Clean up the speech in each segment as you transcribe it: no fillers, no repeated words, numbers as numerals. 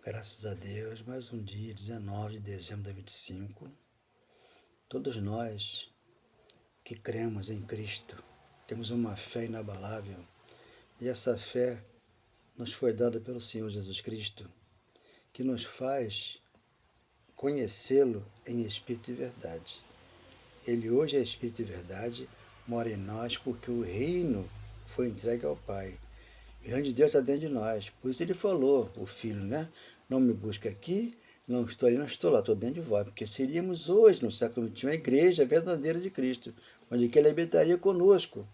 Graças a Deus, mais um dia, 19 de dezembro de 2025. Todos nós que cremos em Cristo, temos uma fé inabalável, e essa fé nos foi dada pelo Senhor Jesus Cristo, que nos faz conhecê-lo em espírito e verdade. Ele hoje é espírito e verdade, mora em nós porque o reino foi entregue ao Pai. O reino de Deus está dentro de nós. Por isso ele falou, o Filho, né? Não me busca aqui, não estou ali, não estou lá, estou dentro de vós. Porque seríamos hoje, no século XXI, a igreja verdadeira de Cristo, onde ele habitaria conosco,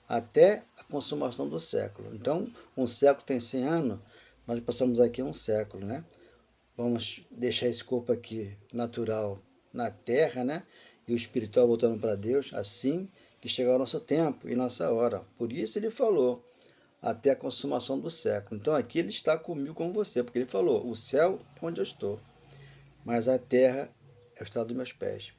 até a consumação do século. Então, um século tem 100 anos, nós passamos aqui um século, né? Vamos deixar esse corpo aqui natural na terra, né? E o espiritual voltando para Deus, assim que chegar o nosso tempo e nossa hora. Por isso ele falou, até a consumação do século. Então aqui ele está comigo, com você, porque ele falou, o céu é onde eu estou, mas a terra é o estado dos meus pés.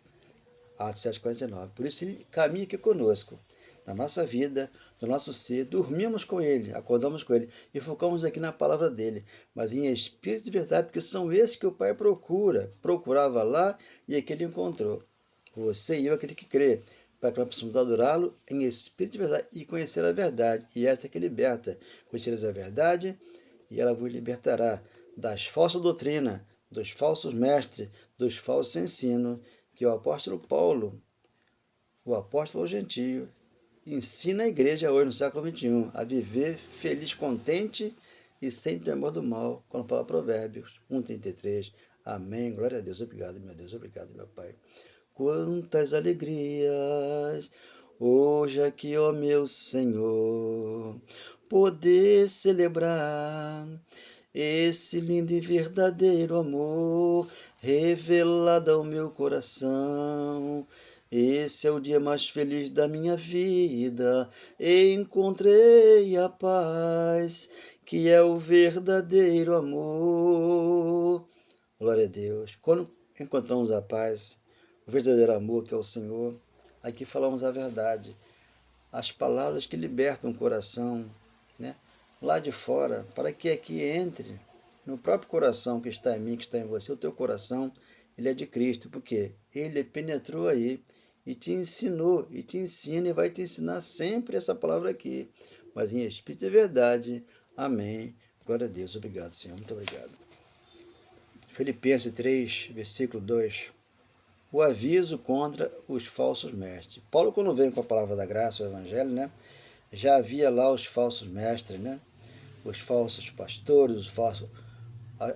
Atos 7,49. Por isso ele caminha aqui conosco, na nossa vida, no nosso ser, dormimos com ele, acordamos com ele e focamos aqui na palavra dele, mas em espírito de verdade, porque são esses que o Pai procurava lá e aqui ele encontrou. Você e eu, aquele que crê, para que nós possamos adorá-lo em espírito de verdade e conhecer a verdade. E esta é que liberta. Conhecereis a verdade e ela vos libertará das falsas doutrinas, dos falsos mestres, dos falsos ensinos, que o apóstolo Paulo, o apóstolo gentio, ensina a igreja hoje, no século XXI, a viver feliz, contente e sem temor do mal, quando fala Provérbios 1,33. Amém. Glória a Deus. Obrigado, meu Deus. Obrigado, meu Pai. Quantas alegrias hoje aqui, ó meu Senhor, poder celebrar esse lindo e verdadeiro amor revelado ao meu coração. Esse é o dia mais feliz da minha vida. Encontrei a paz, que é o verdadeiro amor. Glória a Deus. Quando encontramos a paz, o verdadeiro amor, que é o Senhor, aqui falamos a verdade. As palavras que libertam o coração, né? Lá de fora, para que aqui entre no próprio coração que está em mim, que está em você, o teu coração, ele é de Cristo, porque ele penetrou aí e te ensinou, e te ensina, e vai te ensinar sempre essa palavra aqui, mas em espírito e verdade. Amém. Glória a Deus. Obrigado, Senhor. Muito obrigado. Filipenses 3, versículo 2. O aviso contra os falsos mestres. Paulo, quando veio com a palavra da graça, o evangelho, né, já havia lá os falsos mestres, né, os falsos pastores,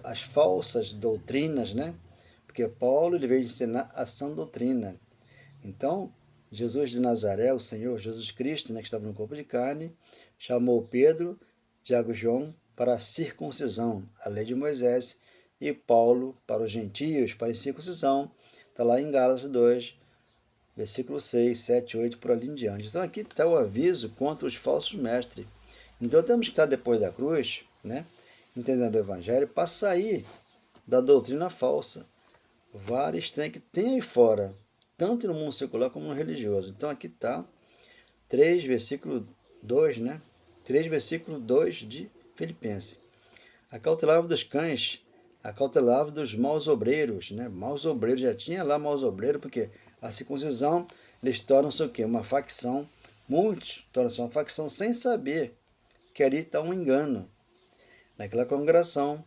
as falsas doutrinas, né, porque Paulo ele veio ensinar a sã doutrina. Então, Jesus de Nazaré, o Senhor Jesus Cristo, né, que estava no corpo de carne, chamou Pedro, Tiago e João para a circuncisão, a lei de Moisés, e Paulo para os gentios, para a circuncisão. Está lá em Gálatas 2, versículo 6, 7, 8, por ali em diante. Então aqui está o aviso contra os falsos mestres. Então temos que estar depois da cruz, né, entendendo o evangelho, para sair da doutrina falsa. Várias tem aí fora, tanto no mundo secular como no religioso. Então aqui está 3, versículo 2, né? 3, versículo 2 de Filipenses. Acautelava dos cães, acautelava dos maus obreiros, né? Maus obreiros, já tinha lá maus obreiros, porque a circuncisão, eles tornam-se o quê? Uma facção. Muitos tornam-se uma facção sem saber que ali está um engano. Naquela congregação,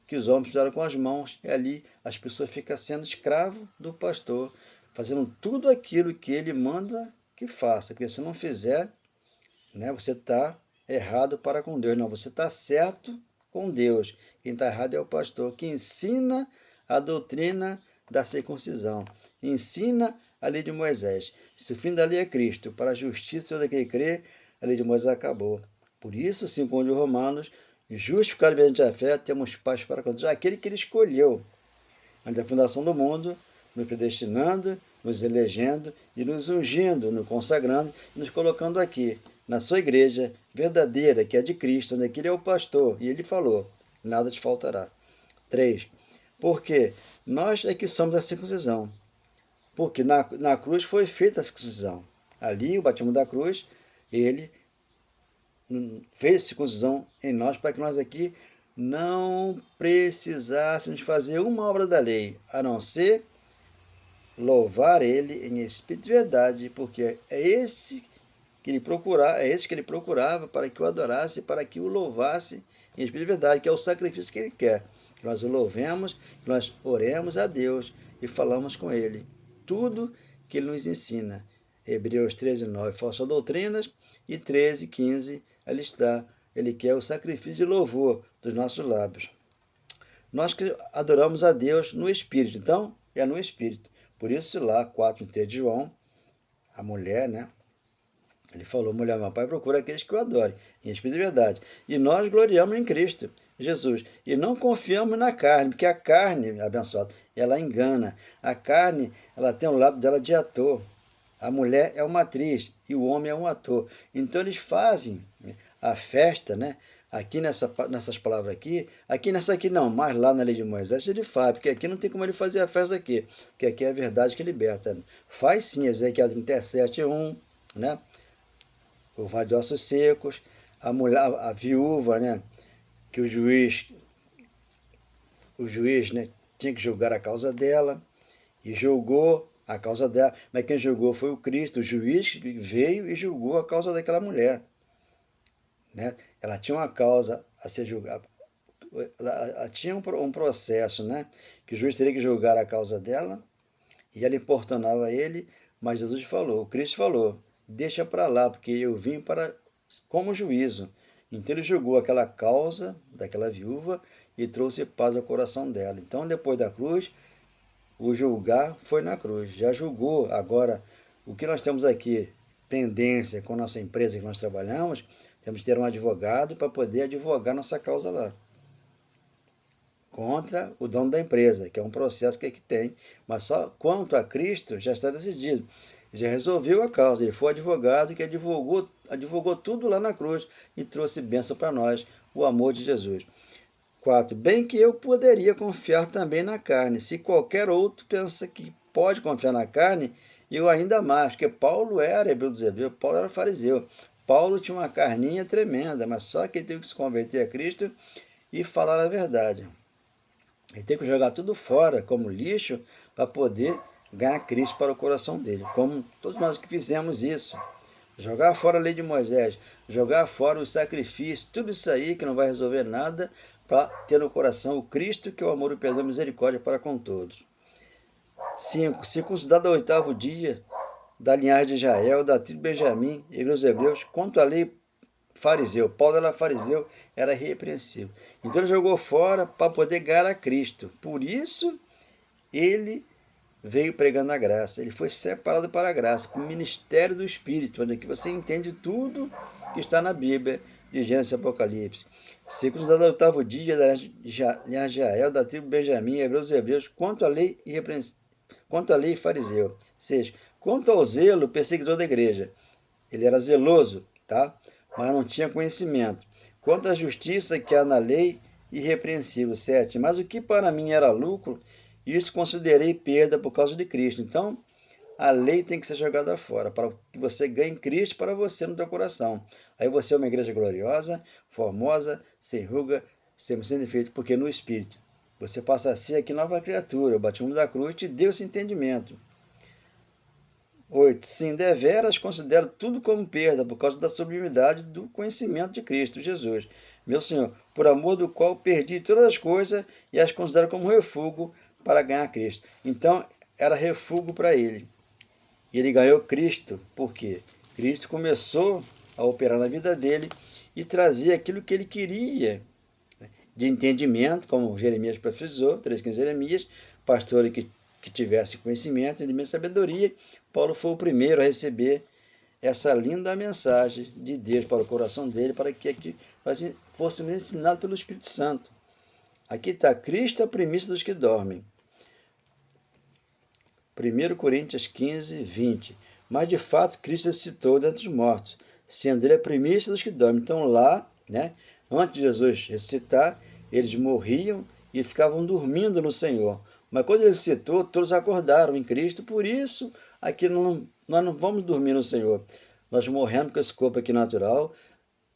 que os homens fizeram com as mãos, e ali as pessoas ficam sendo escravo do pastor, fazendo tudo aquilo que ele manda que faça, porque se não fizer, né, você está errado para com Deus. Não, você está certo com Deus. Quem está errado é o pastor, que ensina a doutrina da circuncisão, ensina a lei de Moisés. Se o fim da lei é Cristo, para a justiça daquele que crê, a lei de Moisés acabou. Por isso, segundo os Romanos, justificado mediante a fé, temos paz para com Deus. Aquele que ele escolheu, antes da fundação do mundo, nos predestinando, nos elegendo e nos ungindo, nos consagrando e nos colocando aqui, na sua igreja verdadeira, que é de Cristo, onde ele é o pastor. E ele falou, nada te faltará. 3. Porque nós é que somos a circuncisão. Porque na cruz foi feita a circuncisão. Ali, o batismo da cruz, ele fez circuncisão em nós para que nós aqui não precisássemos fazer uma obra da lei, a não ser louvar ele em espírito e verdade, porque é esse que ele procurava para que o adorasse, para que o louvasse em espírito e verdade, que é o sacrifício que ele quer. Que nós o louvemos, que nós oremos a Deus e falamos com ele. Tudo que ele nos ensina. Hebreus 13:9, falsas doutrinas, e 13:15, ali está. Ele quer o sacrifício de louvor dos nossos lábios. Nós que adoramos a Deus no Espírito, então é no Espírito. Por isso lá, 4:3 de João, a mulher, né? Ele falou, mulher, meu pai procura aqueles que o adorem, em espírito e verdade. E nós gloriamos em Cristo, Jesus. E não confiamos na carne, porque a carne, abençoada, ela engana. A carne, ela tem o lado dela de ator. A mulher é uma atriz e o homem é um ator. Então eles fazem a festa, né? Aqui nessas palavras aqui nessa aqui não, mas lá na lei de Moisés ele faz, porque aqui não tem como ele fazer a festa aqui, porque aqui é a verdade que liberta. Faz sim, Ezequiel 37:1, né? O vale de ossos secos, a mulher, a viúva, né? Que o juiz, né? Tinha que julgar a causa dela e julgou a causa dela, mas quem julgou foi o Cristo, o juiz veio e julgou a causa daquela mulher. Né? Ela tinha uma causa a ser julgada, ela tinha um processo, né? Que o juiz teria que julgar a causa dela, e ela importunava ele, mas Jesus falou, o Cristo falou, deixa para lá, porque eu vim para como juízo. Então ele julgou aquela causa daquela viúva e trouxe paz ao coração dela. Então depois da cruz, o julgar foi na cruz, já julgou. Agora, o que nós temos aqui, pendência com a nossa empresa que nós trabalhamos, temos que ter um advogado para poder advogar nossa causa lá. Contra o dono da empresa, que é um processo que tem, mas só quanto a Cristo já está decidido. Já resolveu a causa, ele foi advogado que advogou tudo lá na cruz e trouxe bênção para nós, o amor de Jesus. 4. Bem que eu poderia confiar também na carne. Se qualquer outro pensa que pode confiar na carne, eu ainda mais, porque Paulo era hebreu dos hebreus, Paulo era fariseu. Paulo tinha uma carninha tremenda, mas só que ele teve que se converter a Cristo e falar a verdade. Ele tem que jogar tudo fora, como lixo, para poder ganhar Cristo para o coração dele. Como todos nós que fizemos isso. Jogar fora a lei de Moisés, jogar fora o sacrifício, tudo isso aí que não vai resolver nada, para ter no coração o Cristo, que é o amor, o perdão e a misericórdia para com todos. 5. Circuncidado ao 8º dia, da linhagem de Israel, da tribo de Benjamim, e dos hebreus, quanto à lei fariseu. Paulo era fariseu, era irrepreensível. Então ele jogou fora para poder ganhar a Cristo. Por isso, ele veio pregando a graça. Ele foi separado para a graça, para o ministério do Espírito, onde aqui você entende tudo que está na Bíblia, de Gênesis e Apocalipse. Circuncidado ao 8º dia, da linhagem de Israel, da tribo de Benjamim, hebreus, quanto à lei fariseu. Ou seja, quanto ao zelo, perseguidor da igreja. Ele era zeloso, tá? Mas não tinha conhecimento. Quanto à justiça que há na lei, irrepreensível. 7. Mas o que para mim era lucro, isso considerei perda por causa de Cristo. Então, a lei tem que ser jogada fora, para que você ganhe Cristo para você no teu coração. Aí você é uma igreja gloriosa, formosa, sem ruga, sem defeito, porque no Espírito você passa a ser aqui nova criatura. O batismo da cruz te deu esse entendimento. 8. Sim, deveras considero tudo como perda por causa da sublimidade do conhecimento de Cristo Jesus, meu Senhor, por amor do qual perdi todas as coisas e as considero como refúgio para ganhar Cristo. Então, era refúgio para ele. E ele ganhou Cristo, porque Cristo começou a operar na vida dele e trazer aquilo que ele queria de entendimento, como Jeremias profetizou, 3,15 Jeremias, pastor que tivesse conhecimento, entendimento e sabedoria. Paulo foi o primeiro a receber essa linda mensagem de Deus para o coração dele, para que fôssemos ensinados pelo Espírito Santo. Aqui está, Cristo é a primícia dos que dormem. 1 Coríntios 15:20. Mas de fato Cristo ressuscitou dentre os mortos, sendo ele a primícia dos que dormem. Então lá, né, antes de Jesus ressuscitar, eles morriam e ficavam dormindo no Senhor. Mas quando ele ressuscitou, todos acordaram em Cristo. Por isso, aqui nós não vamos dormir no Senhor. Nós morremos com esse corpo aqui natural,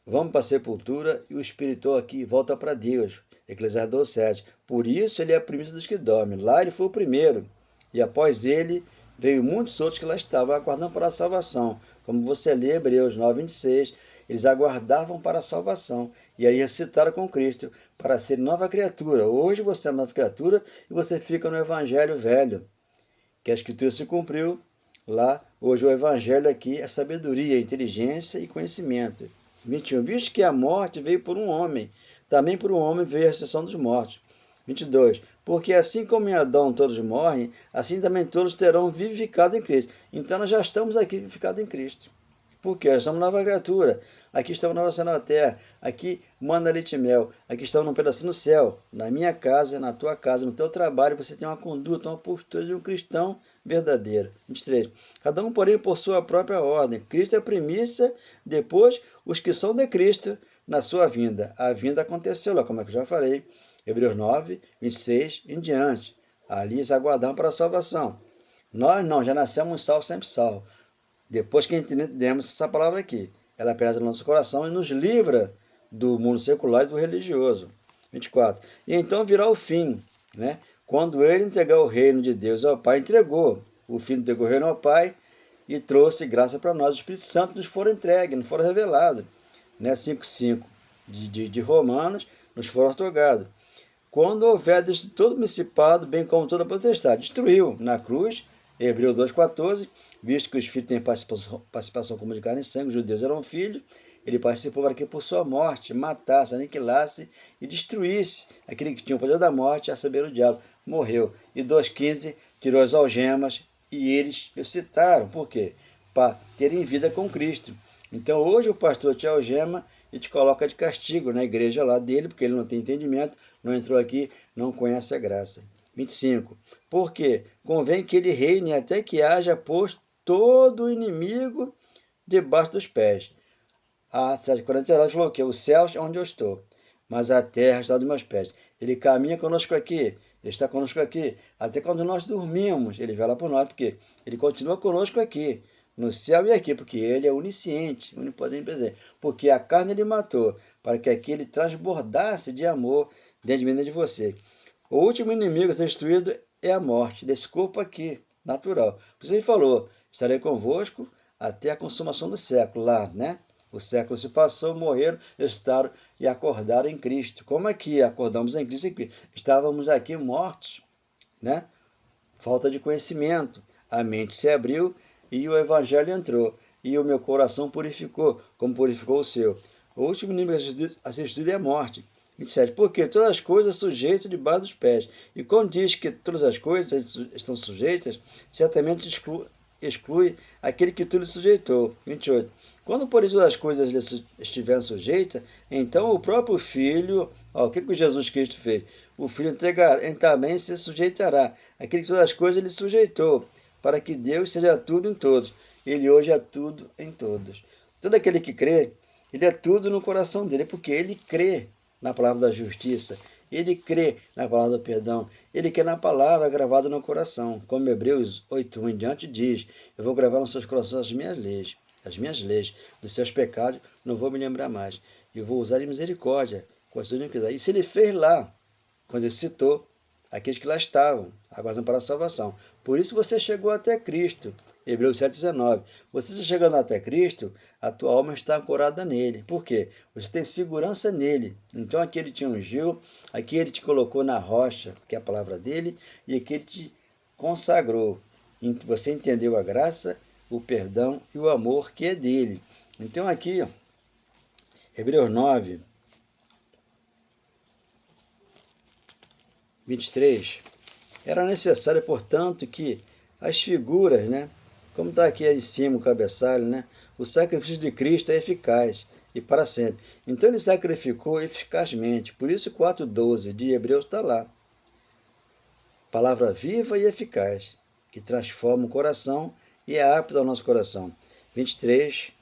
vamos para a sepultura e o espiritual aqui volta para Deus. Eclesiastes 12:7. Por isso ele é a primícia dos que dormem. Lá ele foi o primeiro. E após ele veio muitos outros que lá estavam aguardando para a salvação. Como você lê Hebreus 9:26, eles aguardavam para a salvação. E aí ressuscitaram com Cristo para ser nova criatura. Hoje você é nova criatura e você fica no evangelho velho. Que a escritura se cumpriu lá. Hoje o evangelho aqui é sabedoria, inteligência e conhecimento. 21. Visto que a morte veio por um homem, também por um homem veio a ressurreição dos mortos. 22. Porque assim como em Adão todos morrem, assim também todos terão vivificado em Cristo. Então nós já estamos aqui vivificados em Cristo. Porque nós estamos nova criatura. Aqui estamos na nova terra. Aqui manda leite e mel. Aqui estamos num pedacinho no céu. Na minha casa, na tua casa, no teu trabalho, você tem uma conduta, uma postura de um cristão verdadeiro. 23. Cada um, porém, por sua própria ordem. Cristo é a primícia, depois os que são de Cristo na sua vinda. A vinda aconteceu lá, como é que eu já falei. Hebreus 9:26 em diante. Ali eles aguardam para a salvação. Nós não, já nascemos salvos, sempre salvos. Depois que entendemos essa palavra aqui, ela penetra no nosso coração e nos livra do mundo secular e do religioso. 24. E então virá o fim, né? Quando ele entregar o reino de Deus ao Pai, entregou. O Filho entregou o reino ao Pai e trouxe graça para nós. O Espírito Santo nos foi entregue, nos foi revelado. Né? 5:5 de Romanos nos foi otorgado. Quando houver destruído todo o principado, bem como toda a potestade, destruiu na cruz, Hebreus 2:14, visto que os filhos têm participação como de carne e sangue, os judeus eram filhos, ele participou para que por sua morte matasse, aniquilasse e destruísse aquele que tinha o poder da morte, a saber, o diabo. Morreu. E 2:15 tirou as algemas e eles ressuscitaram. Por quê? Para terem vida com Cristo. Então hoje o pastor te algema e te coloca de castigo na igreja lá dele, porque ele não tem entendimento, não entrou aqui, não conhece a graça. 25. Porque convém que ele reine até que haja posto todo o inimigo debaixo dos pés. A 7:49 falou que os céus é onde eu estou, mas a terra está dos meus pés. Ele caminha conosco aqui, ele está conosco aqui, até quando nós dormimos, ele vela por nós, porque ele continua conosco aqui, no céu e aqui, porque ele é onisciente, onipotente e presente. Porque a carne ele matou, para que aqui ele transbordasse de amor dentro de mim e de você. O último inimigo a ser destruído é a morte, desse corpo aqui, natural. Por isso ele falou, estarei convosco até a consumação do século, lá, né? O século se passou, morreram, ressuscitaram e acordaram em Cristo. Como aqui acordamos em Cristo? Estávamos aqui mortos, né? Falta de conhecimento. A mente se abriu e o evangelho entrou. E o meu coração purificou, como purificou o seu. O último inimigo assistido é a morte. 27. Porque todas as coisas sujeitas debaixo dos pés. E quando diz que todas as coisas estão sujeitas, certamente exclui aquele que tudo sujeitou. 28. Quando, porém, todas as coisas estiverem sujeitas, então o próprio Filho, o que Jesus Cristo fez? O Filho também se sujeitará. Aquele que todas as coisas ele sujeitou, para que Deus seja tudo em todos. Ele hoje é tudo em todos. Todo aquele que crê, ele é tudo no coração dele, porque ele crê na palavra da justiça, ele crê na palavra do perdão, ele crê na palavra gravada no coração, como Hebreus 8:1 em diante diz, eu vou gravar nos seus corações as minhas leis, dos seus pecados, não vou me lembrar mais, eu vou usar de misericórdia, com a sua iniquidade. Isso ele fez lá, quando ele citou aqueles que lá estavam, aguardando para a salvação. Por isso você chegou até Cristo. Hebreus 7:19. Você chegando até Cristo, a tua alma está ancorada nele. Por quê? Você tem segurança nele. Então aqui ele te ungiu, aqui ele te colocou na rocha, que é a palavra dele, e aqui ele te consagrou. Você entendeu a graça, o perdão e o amor que é dele. Então aqui, Hebreus 9, 23, era necessário, portanto, que as figuras, né, como está aqui em cima o cabeçalho, né, o sacrifício de Cristo é eficaz e para sempre. Então ele sacrificou eficazmente, por isso 4:12 de Hebreus está lá. Palavra viva e eficaz, que transforma o coração e é apta ao nosso coração. 23,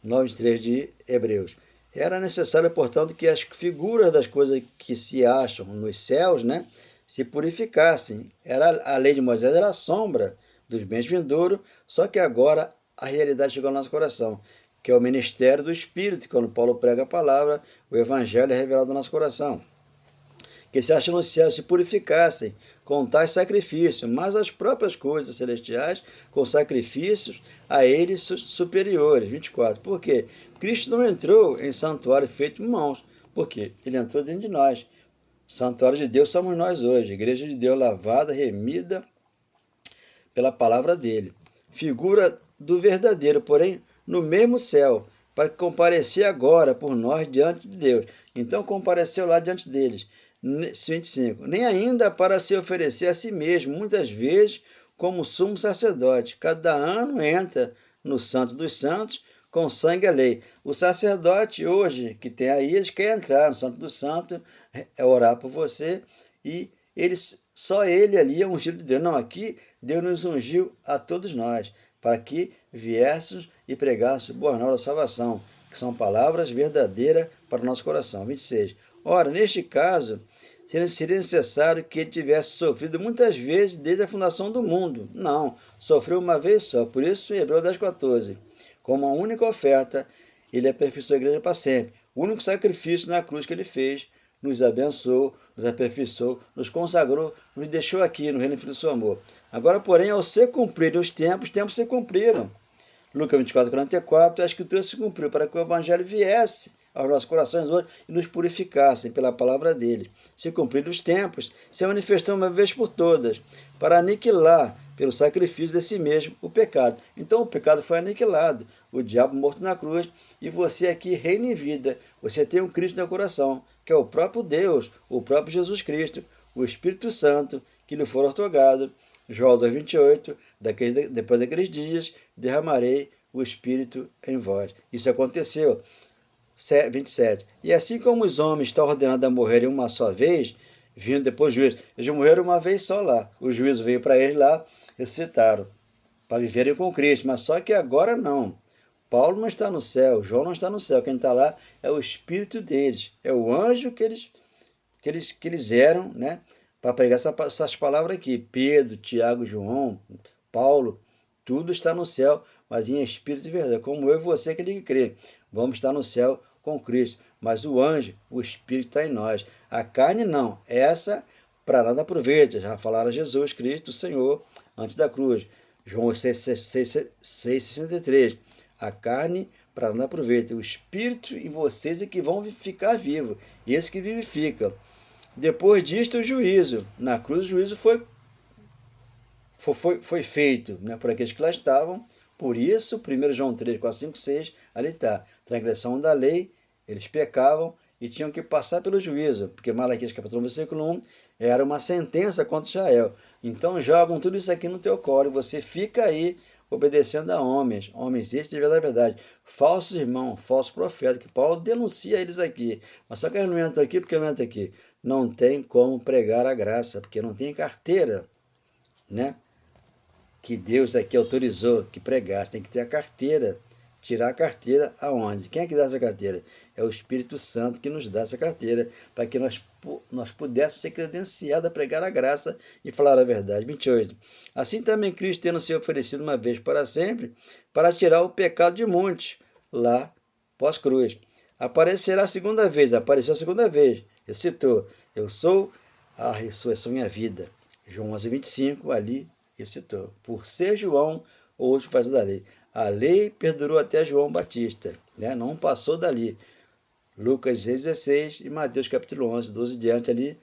9:3 de Hebreus. Era necessário, portanto, que as figuras das coisas que se acham nos céus, né, se purificassem. A lei de Moisés era a sombra dos bens vindouros, só que agora a realidade chegou ao nosso coração, que é o ministério do Espírito, quando Paulo prega a palavra, o Evangelho é revelado no nosso coração. que se acham no céu se purificassem com tais sacrifícios, mas as próprias coisas celestiais com sacrifícios a eles superiores. 24. Por quê? Cristo não entrou em santuário feito em mãos. Por quê? Ele entrou dentro de nós. Santuário de Deus somos nós hoje, igreja de Deus lavada, remida pela palavra dele. Figura do verdadeiro, porém, no mesmo céu, para comparecer agora por nós diante de Deus. Então, compareceu lá diante deles. 25. Nem ainda para se oferecer a si mesmo, muitas vezes, como sumo sacerdote. Cada ano entra no Santo dos Santos, com sangue a lei. O sacerdote hoje, que tem aí, eles querem entrar no Santo dos Santos, orar por você, e só ele ali é ungido de Deus. Não, aqui Deus nos ungiu a todos nós, para que viéssemos e pregássemos boa nova da salvação, que são palavras verdadeiras para o nosso coração. 26. Ora, neste caso, seria necessário que ele tivesse sofrido muitas vezes desde a fundação do mundo. Não, sofreu uma vez só. Por isso, em Hebreus 10,14, como a única oferta, ele aperfeiçoou a igreja para sempre. O único sacrifício na cruz que ele fez, nos abençoou, nos aperfeiçoou, nos consagrou, nos deixou aqui no reino do seu amor. Agora, porém, ao se cumprirem os tempos se cumpriram. Lucas 24:44, a escritura se cumpriu para que o evangelho viesse aos nossos corações hoje e nos purificassem pela palavra dele. Se cumpriram os tempos, se manifestou uma vez por todas, para aniquilar pelo sacrifício de si mesmo o pecado. Então o pecado foi aniquilado, o diabo morto na cruz, e você aqui reina em vida. Você tem um Cristo no coração, que é o próprio Deus, o próprio Jesus Cristo, o Espírito Santo, que lhe for otorgado. João 2,28, depois daqueles dias, derramarei o Espírito em vós. Isso aconteceu. 27. E assim como os homens estão ordenados a morrerem uma só vez, vindo depois do juízo, eles morreram uma vez só lá. O juízo veio para eles lá, ressuscitaram, para viverem com Cristo. Mas só que agora não. Paulo não está no céu, João não está no céu. Quem está lá é o Espírito deles, é o anjo que eles eram, né? Para pregar essas palavras aqui. Pedro, Tiago, João, Paulo, tudo está no céu, mas em espírito e verdade. Como eu e você, aquele que crê. Vamos estar no céu com Cristo. Mas o anjo, o Espírito está em nós. A carne não. Essa para nada aproveita. Já falaram Jesus Cristo, o Senhor, antes da cruz. João 6,63. A carne para nada aproveita. O Espírito em vocês é que vão ficar vivos. Esse que vivifica. Depois disto, o juízo. Na cruz, o juízo foi feito, né, por aqueles que lá estavam. Por isso, 1 João 3, 4, 5, 6, ali está. Transgressão da lei, eles pecavam e tinham que passar pelo juízo, porque Malaquias capítulo 1, versículo 1, era uma sentença contra Israel. Então jogam tudo isso aqui no teu colo e você fica aí obedecendo a homens estes de verdade, falsos irmãos, falsos profetas, que Paulo denuncia eles aqui. Mas só que eles não entram aqui porque não entram aqui. Não tem como pregar a graça, porque não tem carteira, né? Que Deus aqui autorizou que pregasse, tem que ter a carteira. Tirar a carteira aonde? Quem é que dá essa carteira? É o Espírito Santo que nos dá essa carteira, para que nós pudéssemos ser credenciados a pregar a graça e falar a verdade. 28. Assim também Cristo, tendo se oferecido uma vez para sempre, para tirar o pecado de muitos, lá pós-cruz. Apareceu a segunda vez, ressuscitou. Eu sou a ressurreição e a vida. João 11:25, ali ressuscitou. Por ser João, hoje faz da lei. A lei perdurou até João Batista, né? Não passou dali. Lucas 16 e Mateus capítulo 11, 12 diante ali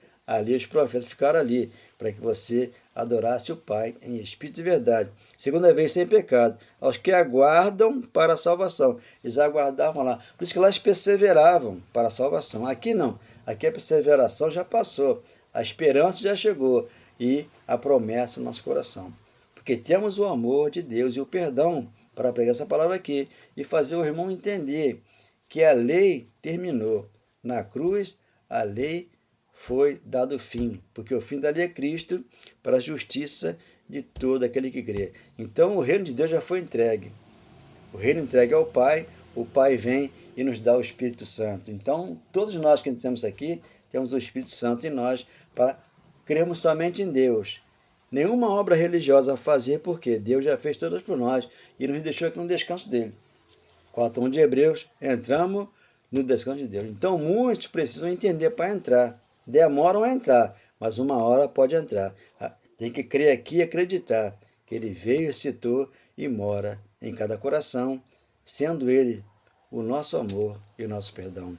os profetas ficaram ali, para que você adorasse o Pai em espírito e verdade. Segunda vez sem pecado, aos que aguardam para a salvação. Eles aguardavam lá, por isso que lá eles perseveravam para a salvação. Aqui não, aqui a perseveração já passou, a esperança já chegou e a promessa no nosso coração. Porque temos o amor de Deus e o perdão para pregar essa palavra aqui e fazer o irmão entender que a lei terminou. Na cruz, a lei foi dado fim, porque o fim da lei é Cristo para a justiça de todo aquele que crê. Então, o reino de Deus já foi entregue. O reino entregue ao Pai, o Pai vem e nos dá o Espírito Santo. Então, todos nós que estamos aqui, temos o Espírito Santo em nós para crermos somente em Deus. Nenhuma obra religiosa a fazer, porque Deus já fez todas por nós e nos deixou aqui no descanso dele. 4:1 de Hebreus, entramos no descanso de Deus. Então, muitos precisam entender para entrar. Demoram a entrar, mas uma hora pode entrar. Tem que crer aqui e acreditar que Ele veio, citou e mora em cada coração, sendo Ele o nosso amor e o nosso perdão.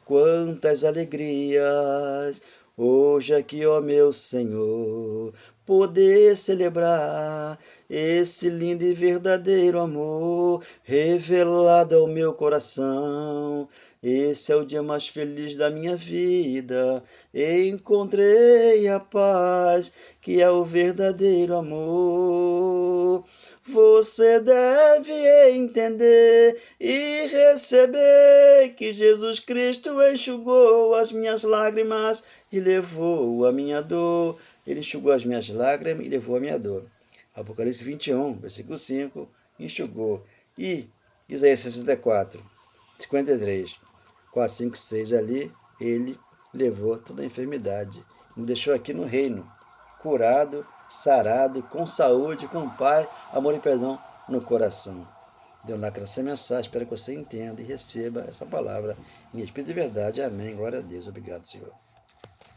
Quantas alegrias hoje aqui, ó meu Senhor, poder celebrar esse lindo e verdadeiro amor revelado ao meu coração. Esse é o dia mais feliz da minha vida. Encontrei a paz, que é o verdadeiro amor. Você deve entender e receber que Jesus Cristo enxugou as minhas lágrimas e levou a minha dor. Ele enxugou as minhas lágrimas e levou a minha dor. Apocalipse 21, versículo 5, enxugou. E Isaías 64, 53, 4, 5, 6 ali, ele levou toda a enfermidade. Me deixou aqui no reino, curado, sarado, com saúde, com paz, amor e perdão no coração. Deus lacra essa mensagem, espero que você entenda e receba essa palavra em espírito de verdade. Amém. Glória a Deus. Obrigado, Senhor.